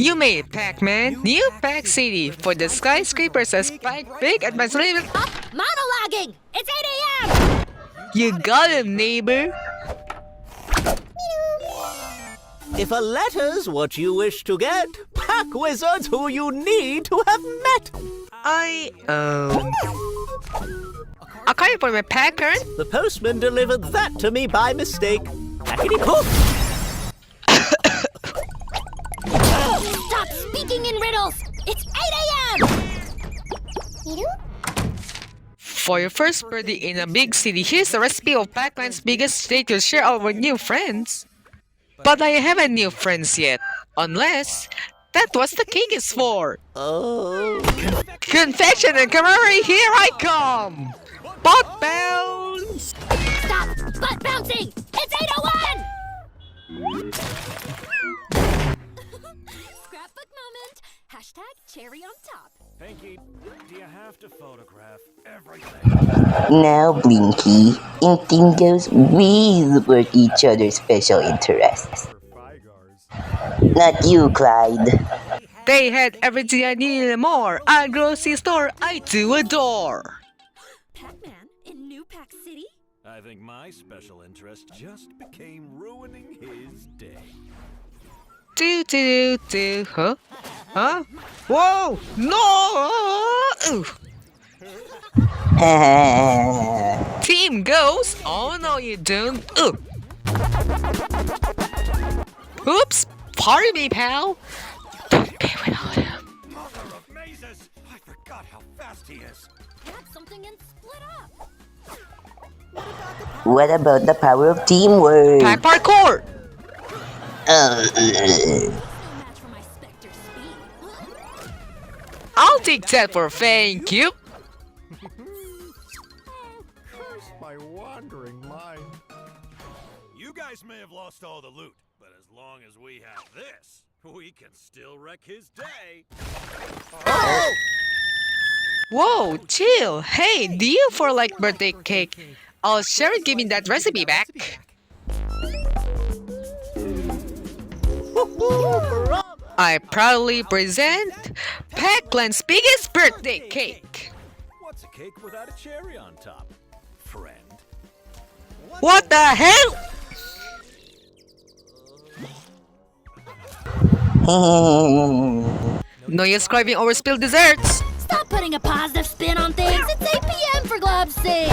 You made Pac-Man, new Pac City for the skyscrapers as big advanced level. Monologuing! It's 8 a.m. You got him, neighbor. If a letter's what you wish to get, Pac Wizard's who you need to have met. A card for my Pac-Man? The postman delivered that to me by mistake. Hackety poof! Stop speaking in riddles! It's 8 a.m. For your first birthday in a big city, here's a recipe of Pac-Man's biggest treat to share our new friends. But I haven't new friends yet, unless that was the cake is for. Oh. Confection and camaraderie, here I come! Butt bounce! Stop butt bouncing! It's 8:01. Scrapbook moment. Hashtag cherry on top. Pinky, do you have to photograph everything? Now, Blinky and Dingoes we support each other's special interests. Not you, Clyde. They had everything I needed and more. A grocery store I do adore. Pac-Man in New Pac City? I think my special interest just became ruining his day. Huh? Huh? Whoa! No! Team goes. Oh no, you don't. Oops! Pardon me, pal. Don't be without him. Mother of mazes! I forgot how fast he is. Grab something and split up. What about the power of teamwork? Pac parkour. Uh, No match for my Spectre speed. I'll take that for thank you. Curse my wandering mind. You guys may have lost all the loot, but as long as we have this, we can still wreck his day. Oh! Whoa, chill. Hey, do you for like birthday cake? I'll share it. Give me that recipe back. I proudly present Pac-Man's biggest birthday cake. What's a cake without a cherry on top, friend? What the hell? No use scribing over spilled desserts. Stop putting a positive spin on things. It's 8 p.m. for Glob's sake.